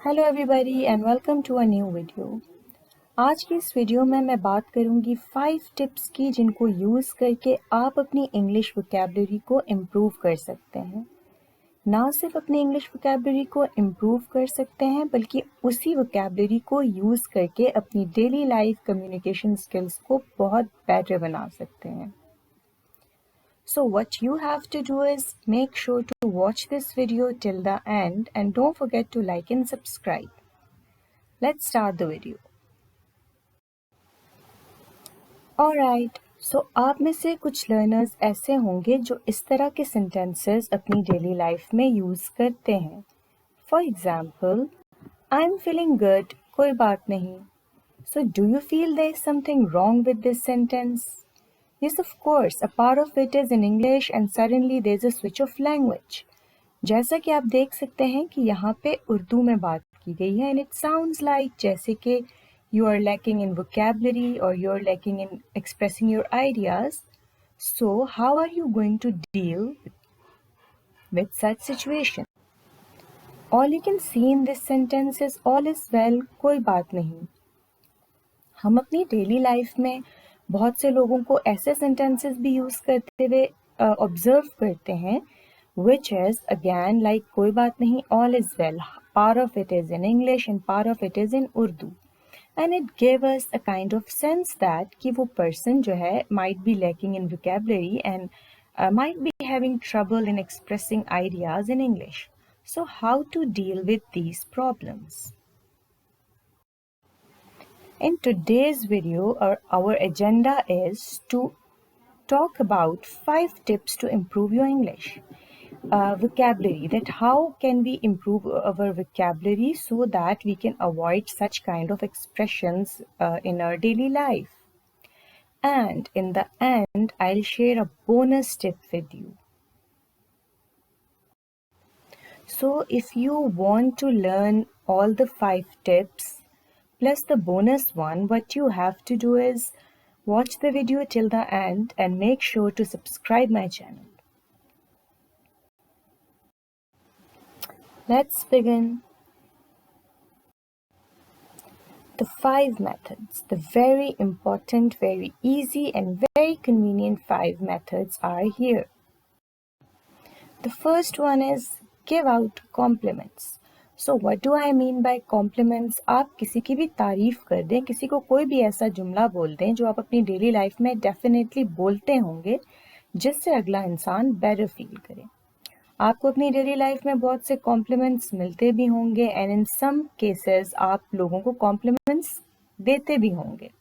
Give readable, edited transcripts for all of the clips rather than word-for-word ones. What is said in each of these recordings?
Hello everybody and welcome to a new video. आज की इस वीडियो में मैं बात करूंगी 5 टिप्स की जिनको यूज़ करके आप अपनी इंग्लिश वोकैबुलरी को इम्प्रूव कर सकते हैं। ना सिर्फ अपनी इंग्लिश वोकैबुलरी को इम्प्रूव कर सकते हैं बल्कि उसी वोकैबुलरी को यूज़ करके अपनी डेली लाइफ कम्युनिकेशन स्किल्स को बहुत बेटर बना सकते हैं। So what you have to do is make sure to watch this video till the end and don't forget to like and subscribe. Let's start the video. Alright, so आप में से कुछ learners ऐसे होंगे जो इस तरह के सेंटेंसेस अपनी डेली लाइफ में यूज़ करते हैं। For example, I am feeling good, कोई बात नहीं। So do you feel there is something wrong with this sentence? Yes, of course, a part of it is in English and suddenly there's a switch of language. जैसा कि आप देख सकते हैं कि यहाँ पे उर्दू में बात की गई है and it sounds like जैसे कि you are lacking in vocabulary or you're lacking in expressing your ideas. So how are you going to deal with such situation? All you can see in this sentence is all is well, कोई बात नहीं। हम अपनी daily life में बहुत से लोगों को ऐसे सेंटेंसेस भी यूज़ करते हुए ऑब्जर्व करते हैं which is again like कोई बात नहीं, all is well. Part of it is in English and part of it is in Urdu. And it gave us a kind of sense that कि वो person जो है might be lacking in vocabulary and might be having trouble in expressing ideas in English. So how to deal with these problems? In today's video, our agenda is to talk about 5 tips to improve your English. Vocabulary, that how can we improve our vocabulary so that we can avoid such kind of expressions in our daily life. And in the end, I'll share a bonus tip with you. So if you want to learn all the 5 tips plus the bonus one, what you have to do is watch the video till the end and make sure to subscribe my channel. Let's begin. The 5 methods, the very important, very easy and very convenient 5 methods are here. The first one is give out compliments. So what do I mean by compliments? आप किसी की भी तारीफ कर दें, किसी को कोई भी ऐसा जुमला बोल दें जो आप अपनी डेली लाइफ में डेफिनेटली बोलते होंगे जिससे अगला इंसान बेटर फील करे। आपको अपनी डेली लाइफ में बहुत से कॉम्प्लीमेंट्स मिलते भी होंगे एंड इन सम केसेस आप लोगों को कॉम्प्लीमेंट्स देते भी होंगे।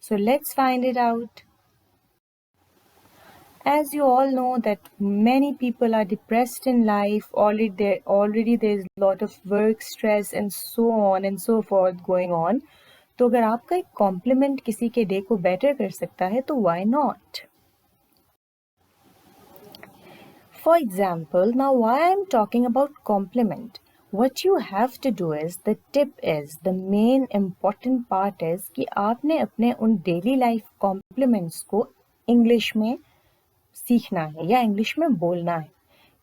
So let's find it out. As you all know that many people are depressed in life, already there's a lot of work stress and so on and so forth going on. तो अगर आपका एक complement किसी के day को better कर सकता है तो why not? For example, now why I'm talking about compliment, what you have to do is, the tip is, the main important part is कि आपने अपने उन daily life compliments को इंग्लिश में सीखना है या इंग्लिश में बोलना है।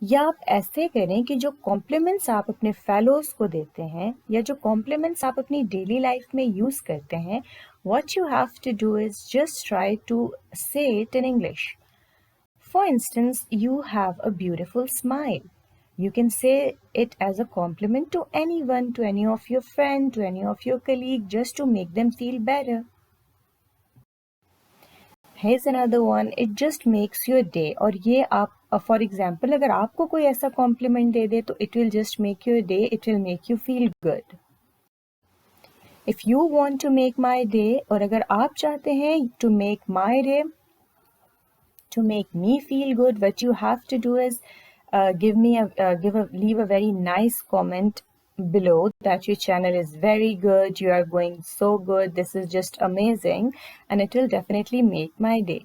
या आप ऐसे करें कि जो कॉम्प्लीमेंट्स आप अपने फेलोज को देते हैं या जो कॉम्प्लीमेंट्स आप अपनी डेली लाइफ में यूज़ करते हैं, what you have to do is just try to say it in English. For instance, you have a beautiful smile. You can say it as a compliment to anyone, to any of your friend, to any of your colleague, just to make them feel better. Here's another one. It just makes your day. और ये आप for example अगर आपको कोई ऐसा compliment दे दे तो it will just make your day. It will make you feel good. If you want to make my day, और अगर आप चाहते हैं to make my day, to make me feel good, what you have to do is leave a very nice comment below that your channel is very good, you are going so good, this is just amazing, and it will definitely make my day.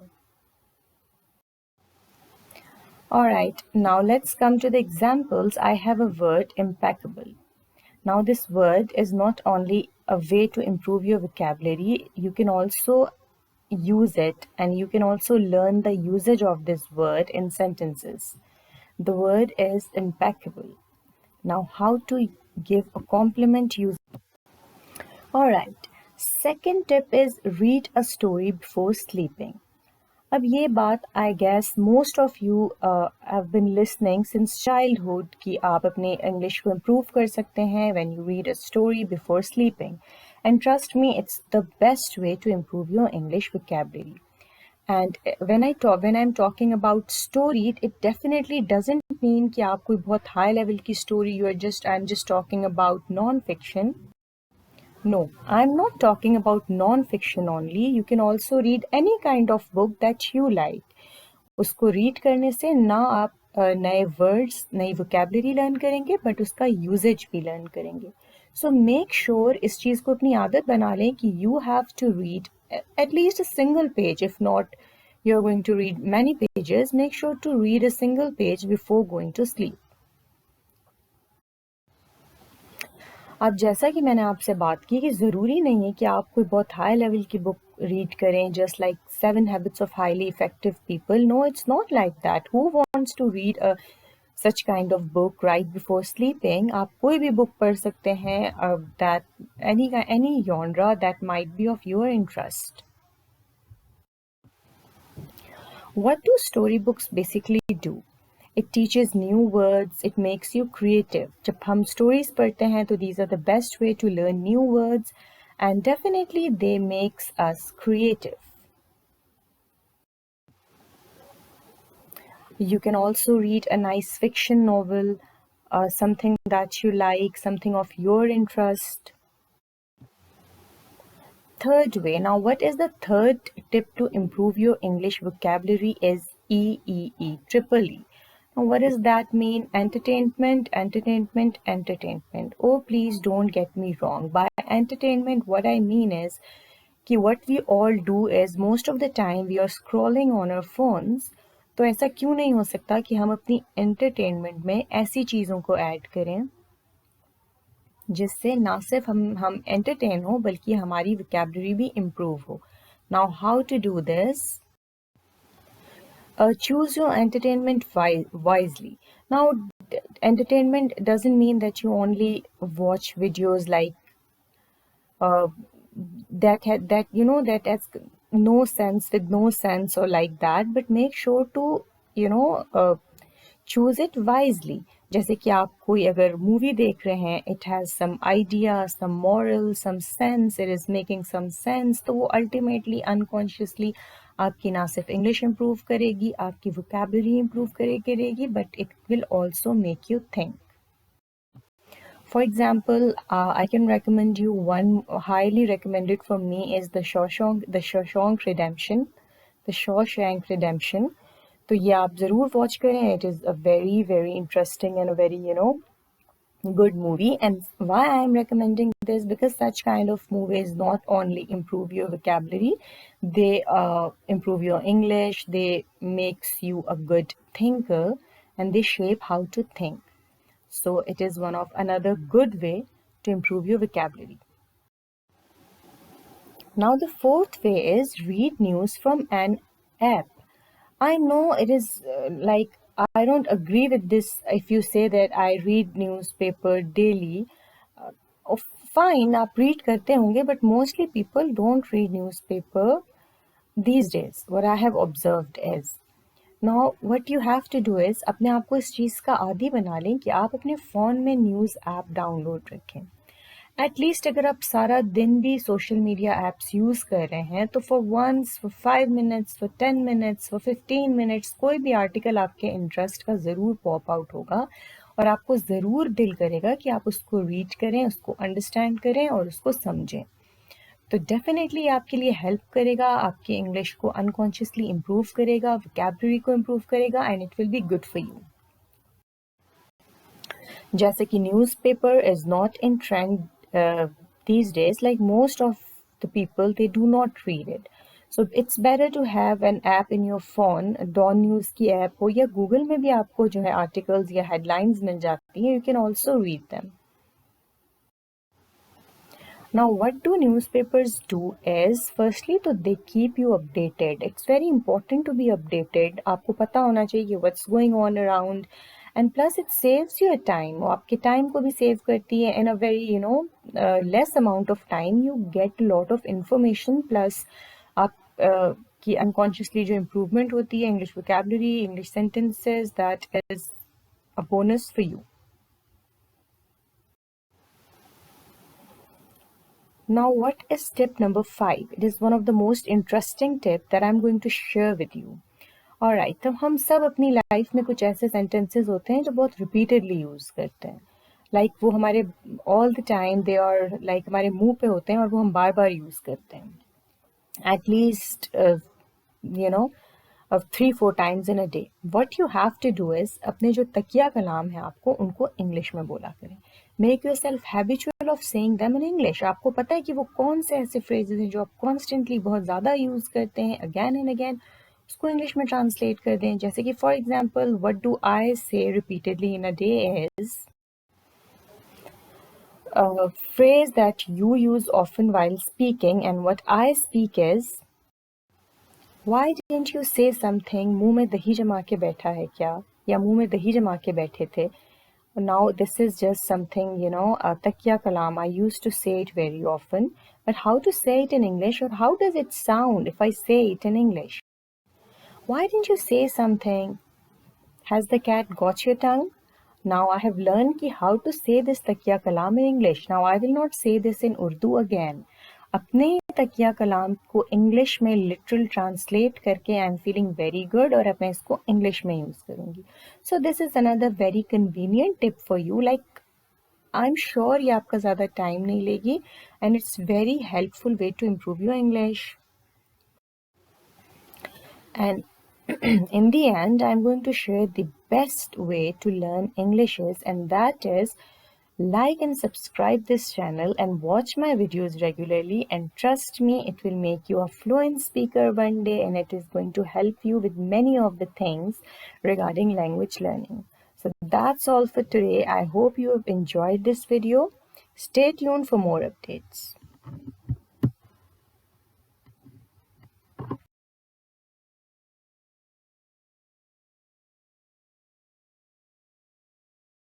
Alright, now let's come to the examples. I have a word impeccable. Now this word is not only a way to improve your vocabulary, you can also use it and you can also learn the usage of this word in sentences. The word is impeccable. Now how to Give a compliment using. Alright, second tip is read a story before sleeping. अब ये बात I guess most of you have been listening since childhood कि आप अपने English को improve कर सकते हैं when you read a story before sleeping and trust me it's the best way to improve your English vocabulary. And when I'm talking about story, it definitely doesn't mean कि आप कोई बहुत high level की story I'm just talking about non-fiction. No, I'm not talking about non-fiction only. You can also read any kind of book that you like. उसको read करने से ना आप नए words, नई vocabulary learn करेंगे, but उसका usage भी learn करेंगे. So make sure इस चीज़ को अपनी आदत बना लें कि you have to read at least a single page. If not, you're going to read many pages. Make sure to read a single page before going to sleep. अब जैसा कि मैंने आपसे बात की कि ज़रूरी नहीं है कि आप कोई बहुत हाई लेवल की बुक रीड करें just like 7 habits of highly effective people. No, it's not like that. Who wants to read a such kind of book right before sleeping? आप कोई भी बुक पढ़ सकते हैं that any genre that might be of your interest. What do storybooks basically do? It teaches new words, it makes you creative. जब हम stories पढ़ते हैं तो these are the best way to learn new words and definitely they makes us creative. You can also read a nice fiction novel, something that you like, something of your interest. Third way. Now, what is the third tip to improve your English vocabulary is EEE, triple E. Now, what does that mean? Entertainment, entertainment, entertainment. Oh, please don't get me wrong. By entertainment, what I mean is कि what we all do is most of the time we are scrolling on our phones. तो ऐसा क्यों नहीं हो सकता कि हम अपनी entertainment में ऐसी चीज़ों को ऐड करें जिससे ना सिर्फ हम एंटरटेन हो बल्कि हमारी वोकैबुलरी भी इम्प्रूव हो. Now how to do this? Choose your entertainment wisely. Now, entertainment doesn't mean that you only watch videos like uh, that that has no sense with no sense or like that, but make sure to choose it wisely. जैसे कि आप कोई अगर movie देख रहे हैं, it has some idea, some moral, some sense, it is making some sense, तो वो ultimately unconsciously आपकी ना सिर्फ इंग्लिश इम्प्रूव करेगी, आपकी वोकैबुलरी इम्प्रूव करेगी, but it will also make you think. For example, I can recommend you one highly recommended for me is the Shawshank Redemption. The Shawshank Redemption. तो ये आप ज़रूर वॉच करें. It is a very very interesting and a very good movie. And why I am recommending this, because such kind of movies not only improve your vocabulary, they improve your English, they makes you a good thinker, and they shape how to think. So it is one of another good way to improve your vocabulary. Now the fourth way is read news from an app. I know it is like I don't agree with this if you say that I read newspaper daily. Oh, fine, आप read करते होंगे, but mostly people don't read newspaper these days. What I have observed is, now what you have to do is अपने आप को इस चीज़ का आदी बना लें कि आप अपने फ़ोन में न्यूज़ ऐप डाउनलोड रखें. एटलीस्ट अगर आप सारा दिन भी सोशल मीडिया एप्स यूज़ कर रहे हैं तो for 5 minutes, for 10 minutes, for 15 minutes कोई भी आर्टिकल आपके इंटरेस्ट का ज़रूर पॉप आउट होगा और आपको ज़रूर दिल करेगा कि आप उसको रीड करें, उसको अंडरस्टैंड करें और उसको समझें. तो डेफिनेटली आपके लिए हेल्प करेगा, आपकी इंग्लिश को अनकॉन्शियसली इम्प्रूव करेगा, वोकैबुलरी को इम्प्रूव करेगा and it will be good for you. जैसे कि newspaper is not in trend these days, like most of the people, they do not read it. So it's better to have an app in your phone. Dawn News की app हो या Google में भी आपको जो है articles या headlines मिल जाती हैं. You can also read them. Now what do newspapers do is, firstly तो they keep you updated. It's very important to be updated. आपको पता होना चाहिए what's going on around, and plus it saves your time. वो आपके time को भी save करती है. In a very less amount of time you get a lot of information, plus आप की unconsciously जो improvement होती है English vocabulary, English sentences, that is a bonus for you. Now, what is tip number 5? It is one of the most interesting tip that I'm going to share with you. Alright, तो हम सब अपनी life में कुछ ऐसे sentences होते हैं जो बहुत repeatedly यूज़ करते हैं. Like वो हमारे all the time they are like हमारे मुंह पे होते हैं और वो हम बार बार यूज़ करते हैं. At least, you know, 3-4 times in a day. What you have to do is अपने जो तकिया कलाम है आपको उनको इंग्लिश में बोला करें. Make yourself habitual of saying them in English. आपको पता है कि वो कौन से ऐसे phrases हैं जो आप constantly बहुत ज़्यादा यूज़ करते हैं again and again, उसको इंग्लिश में ट्रांसलेट कर दें. जैसे कि for example, what do I say repeatedly in a day is a phrase that you use often while speaking, and what I speak is, Why didn't you say something? मुंह में दही जमा के बैठा है क्या? या मुंह में दही जमा के बैठे थे? Now this is just something, तकिया कलाम. I used to say it very often. But how to say it in English, or how does it sound if I say it in English? Why didn't you say something? Has the cat got your tongue? Now I have learned ki how to say this तकिया कलाम in English. Now I will not say this in Urdu again. अपने तकिया कलाम को English में literal translate करके I am feeling very good और अब मैं इसको इंग्लिश में यूज़ करूँगी. So this is another very convenient tip for you. Like I am sure ये आपका ज़्यादा टाइम नहीं लेगी and it's very helpful way to improve your English. And in the end, I'm going to share the best way to learn English is, and that is like and subscribe this channel and watch my videos regularly, and trust me, it will make you a fluent speaker one day, and it is going to help you with many of the things regarding language learning. So that's all for today. I hope you have enjoyed this video. Stay tuned for more updates.